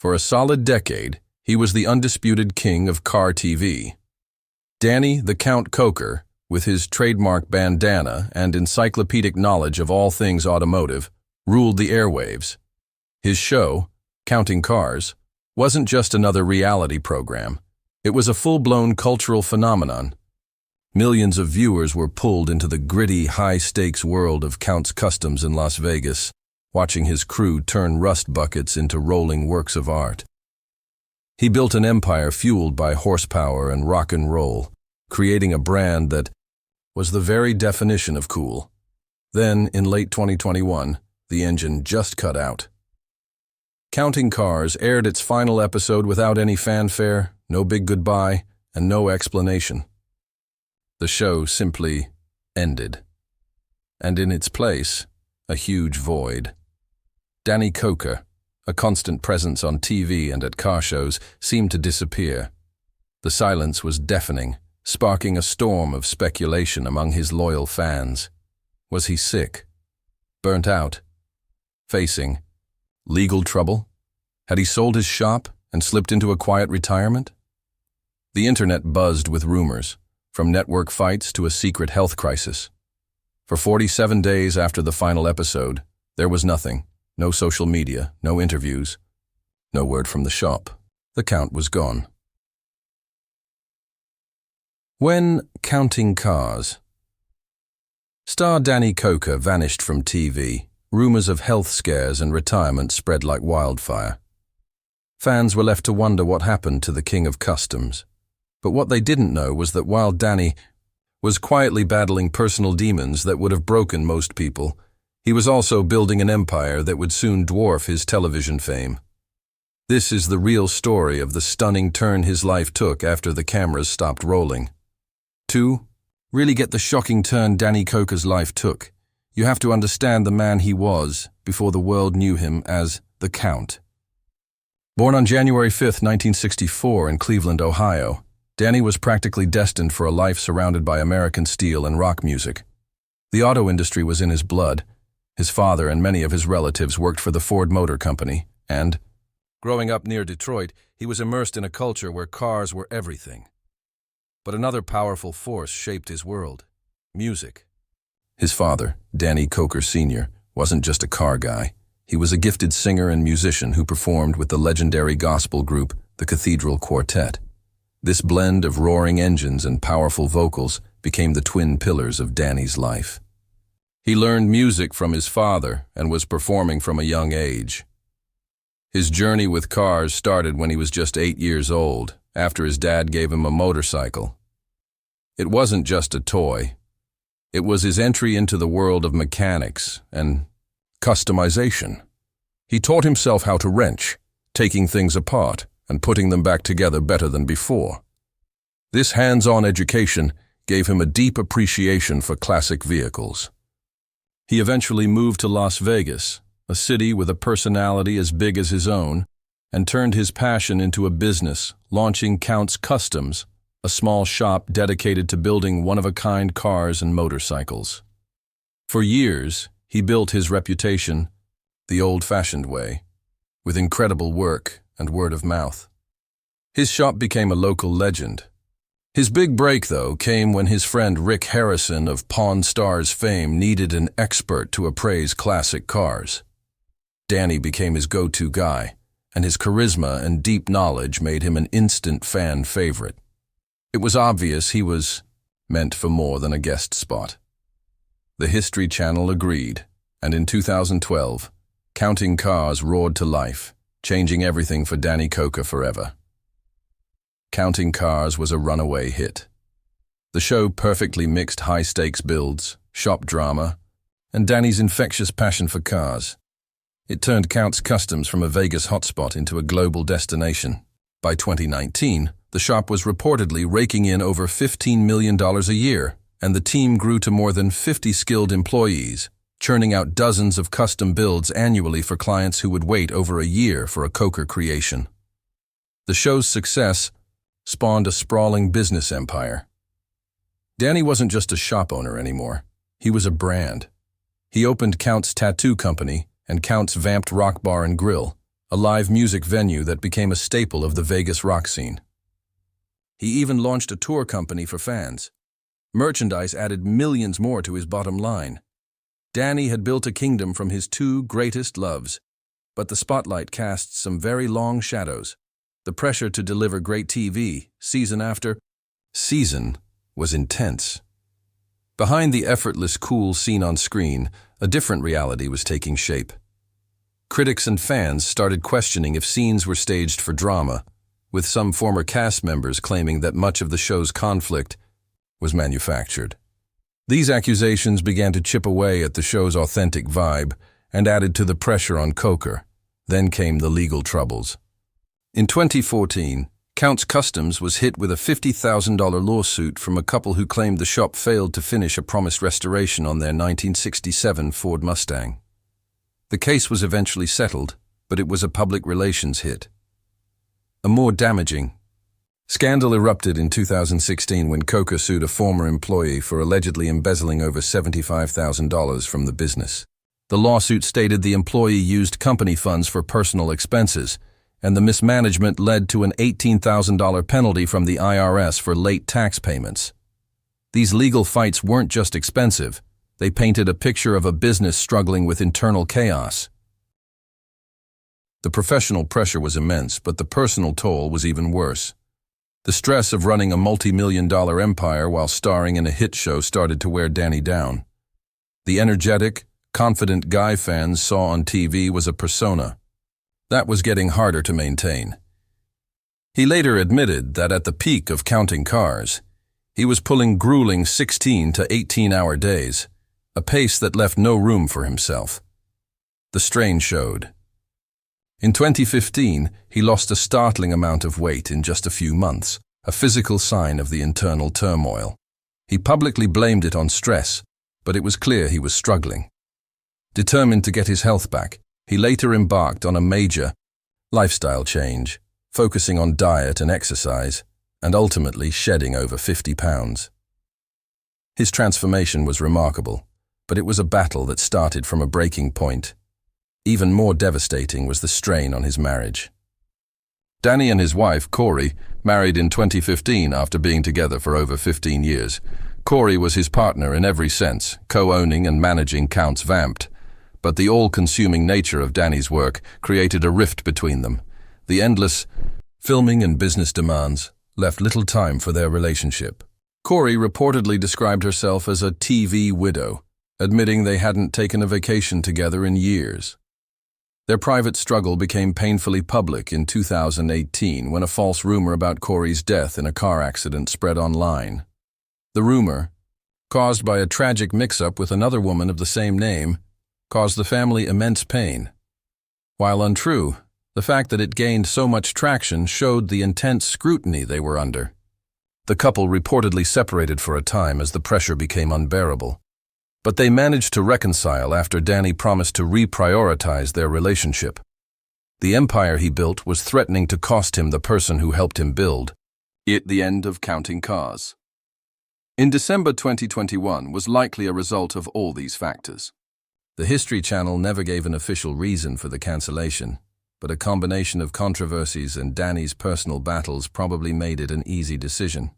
For a solid decade, he was the undisputed king of car TV. Danny the Count Koker, with his trademark bandana and encyclopedic knowledge of all things automotive, ruled the airwaves. His show, Counting Cars, wasn't just another reality program. It was a full-blown cultural phenomenon. Millions of viewers were pulled into the gritty, high-stakes world of Count's Customs in Las Vegas, watching his crew turn rust buckets into rolling works of art. He built an empire fueled by horsepower and rock and roll, creating a brand that was the very definition of cool. Then, in late 2021, the engine just cut out. Counting Cars aired its final episode without any fanfare, no big goodbye, and no explanation. The show simply ended. And in its place, a huge void. Danny Koker, a constant presence on TV and at car shows, seemed to disappear. The silence was deafening, sparking a storm of speculation among his loyal fans. Was he sick? Burnt out? Facing legal trouble? Had he sold his shop and slipped into a quiet retirement? The internet buzzed with rumors, from network fights to a secret health crisis. For 47 days after the final episode, there was nothing. No social media, no interviews, no word from the shop. The Count was gone. When Counting Cars. Star Danny Koker vanished from TV, rumors of health scares and retirement spread like wildfire. Fans were left to wonder what happened to the King of Customs. But what they didn't know was that while Danny was quietly battling personal demons that would have broken most people, he was also building an empire that would soon dwarf his television fame. This is the real story of the stunning turn his life took after the cameras stopped rolling. To really get the shocking turn Danny Koker's life took, you have to understand the man he was before the world knew him as the Count. Born on January 5, 1964 in Cleveland, Ohio, Danny was practically destined for a life surrounded by American steel and rock music. The auto industry was in his blood. His father and many of his relatives worked for the Ford Motor Company, and, growing up near Detroit, he was immersed in a culture where cars were everything. But another powerful force shaped his world: music. His father, Danny Koker Sr., wasn't just a car guy. He was a gifted singer and musician who performed with the legendary gospel group, the Cathedral Quartet. This blend of roaring engines and powerful vocals became the twin pillars of Danny's life. He learned music from his father and was performing from a young age. His journey with cars started when he was just 8 years old, after his dad gave him a motorcycle. It wasn't just a toy. It was his entry into the world of mechanics and customization. He taught himself how to wrench, taking things apart and putting them back together better than before. This hands-on education gave him a deep appreciation for classic vehicles. He eventually moved to Las Vegas, a city with a personality as big as his own, and turned his passion into a business, launching Count's Customs, a small shop dedicated to building one-of-a-kind cars and motorcycles. For years, he built his reputation the old-fashioned way, with incredible work and word of mouth. His shop became a local legend. His big break, though, came when his friend Rick Harrison of Pawn Stars fame needed an expert to appraise classic cars. Danny became his go-to guy, and his charisma and deep knowledge made him an instant fan favorite. It was obvious he was meant for more than a guest spot. The History Channel agreed, and in 2012, Counting Cars roared to life, changing everything for Danny Koker forever. Counting Cars was a runaway hit. The show perfectly mixed high-stakes builds, shop drama, and Danny's infectious passion for cars. It turned Count's Customs from a Vegas hotspot into a global destination. By 2019, the shop was reportedly raking in over $15 million a year, and the team grew to more than 50 skilled employees, churning out dozens of custom builds annually for clients who would wait over a year for a Koker creation. The show's success spawned a sprawling business empire. Danny wasn't just a shop owner anymore. He was a brand. He opened Count's Tattoo Company and Count's Vamped Rock Bar and Grill, a live music venue that became a staple of the Vegas rock scene. He even launched a tour company for fans. Merchandise added millions more to his bottom line. Danny had built a kingdom from his two greatest loves, but the spotlight casts some very long shadows. The pressure to deliver great TV, season after season, was intense. Behind the effortless cool seen on screen, a different reality was taking shape. Critics and fans started questioning if scenes were staged for drama, with some former cast members claiming that much of the show's conflict was manufactured. These accusations began to chip away at the show's authentic vibe and added to the pressure on Koker. Then came the legal troubles. In 2014, Count's Customs was hit with a $50,000 lawsuit from a couple who claimed the shop failed to finish a promised restoration on their 1967 Ford Mustang. The case was eventually settled, but it was a public relations hit. A more damaging scandal erupted in 2016 when Koker sued a former employee for allegedly embezzling over $75,000 from the business. The lawsuit stated the employee used company funds for personal expenses, and the mismanagement led to an $18,000 penalty from the IRS for late tax payments. These legal fights weren't just expensive, they painted a picture of a business struggling with internal chaos. The professional pressure was immense, but the personal toll was even worse. The stress of running a multi-million-dollar empire while starring in a hit show started to wear Danny down. The energetic, confident guy fans saw on TV was a persona. That was getting harder to maintain. He later admitted that at the peak of Counting Cars, he was pulling grueling 16 to 18-hour days, a pace that left no room for himself. The strain showed. In 2015, he lost a startling amount of weight in just a few months, a physical sign of the internal turmoil. He publicly blamed it on stress, but it was clear he was struggling. Determined to get his health back, he later embarked on a major lifestyle change, focusing on diet and exercise, and ultimately shedding over 50 pounds. His transformation was remarkable, but it was a battle that started from a breaking point. Even more devastating was the strain on his marriage. Danny and his wife, Corey, married in 2015 after being together for over 15 years. Corey was his partner in every sense, co-owning and managing Counts Vamped. But the all-consuming nature of Danny's work created a rift between them. The endless filming and business demands left little time for their relationship. Corey reportedly described herself as a TV widow, admitting they hadn't taken a vacation together in years. Their private struggle became painfully public in 2018 when a false rumor about Corey's death in a car accident spread online. The rumor, caused by a tragic mix-up with another woman of the same name, caused the family immense pain. While untrue, the fact that it gained so much traction showed the intense scrutiny they were under. The couple reportedly separated for a time as the pressure became unbearable. But they managed to reconcile after Danny promised to reprioritize their relationship. The empire he built was threatening to cost him the person who helped him build it. The end of Counting Cars in December 2021 was likely a result of all these factors. The History Channel never gave an official reason for the cancellation, but a combination of controversies and Danny's personal battles probably made it an easy decision.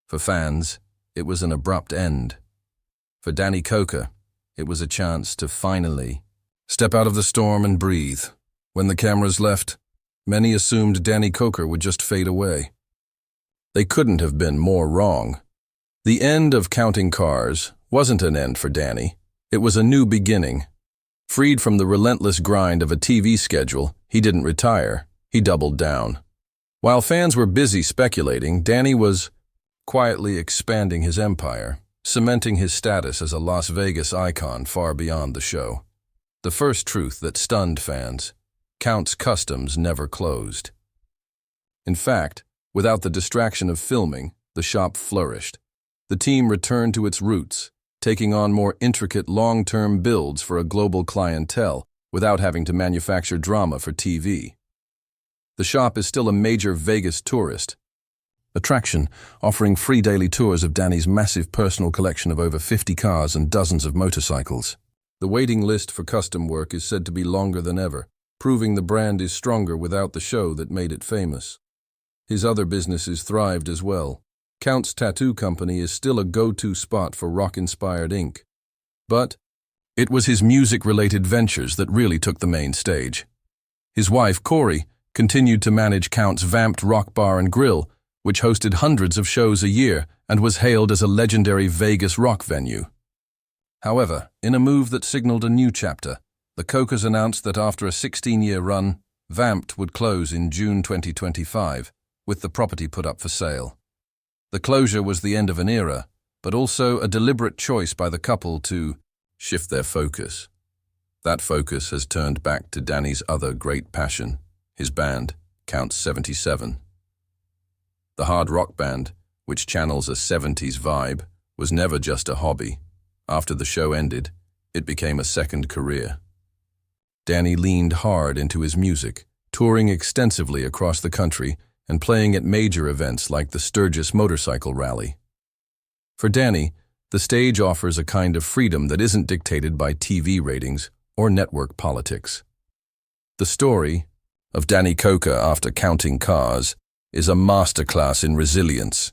For fans, it was an abrupt end. For Danny Koker, it was a chance to finally step out of the storm and breathe. When the cameras left, many assumed Danny Koker would just fade away. They couldn't have been more wrong. The end of Counting Cars wasn't an end for Danny. It was a new beginning. Freed from the relentless grind of a TV schedule, he didn't retire. He doubled down. While fans were busy speculating, Danny was quietly expanding his empire, cementing his status as a Las Vegas icon far beyond the show. The first truth that stunned fans: Count's Customs never closed. In fact, without the distraction of filming, the shop flourished. The team returned to its roots, taking on more intricate long-term builds for a global clientele without having to manufacture drama for TV. The shop is still a major Vegas tourist attraction, offering free daily tours of Danny's massive personal collection of over 50 cars and dozens of motorcycles. The waiting list for custom work is said to be longer than ever, proving the brand is stronger without the show that made it famous. His other businesses thrived as well. Count's tattoo company is still a go-to spot for rock-inspired ink. But it was his music-related ventures that really took the main stage. His wife, Corey, continued to manage Count's vamped rock bar and grill, which hosted hundreds of shows a year and was hailed as a legendary Vegas rock venue. However, in a move that signaled a new chapter, the Kokers announced that after a 16-year run, Vamped would close in June 2025, with the property put up for sale. The closure was the end of an era, but also a deliberate choice by the couple to shift their focus. That focus has turned back to Danny's other great passion, his band, Count 77. The hard rock band, which channels a 70s vibe, was never just a hobby. After the show ended, it became a second career. Danny leaned hard into his music, touring extensively across the country and playing at major events like the Sturgis Motorcycle Rally. For Danny, the stage offers a kind of freedom that isn't dictated by TV ratings or network politics. The story of Danny Koker after counting cars is a masterclass in resilience.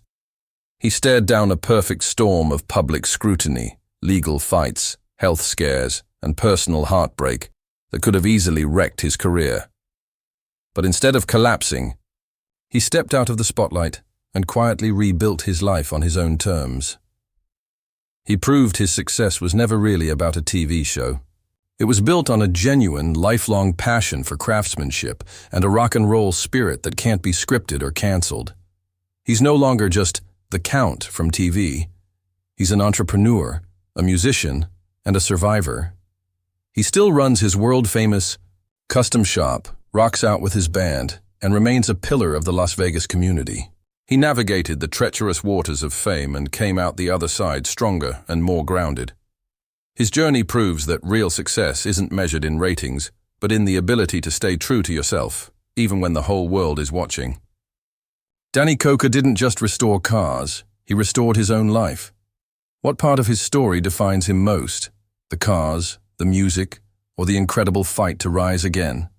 He stared down a perfect storm of public scrutiny, legal fights, health scares, and personal heartbreak that could have easily wrecked his career. But instead of collapsing, he stepped out of the spotlight and quietly rebuilt his life on his own terms. He proved his success was never really about a TV show. It was built on a genuine, lifelong passion for craftsmanship and a rock and roll spirit that can't be scripted or canceled. He's no longer just the Count from TV. He's an entrepreneur, a musician, and a survivor. He still runs his world-famous custom shop, rocks out with his band, and remains a pillar of the Las Vegas community. He navigated the treacherous waters of fame and came out the other side stronger and more grounded. His journey proves that real success isn't measured in ratings, but in the ability to stay true to yourself, even when the whole world is watching. Danny Koker didn't just restore cars, he restored his own life. What part of his story defines him most? The cars, the music, or the incredible fight to rise again?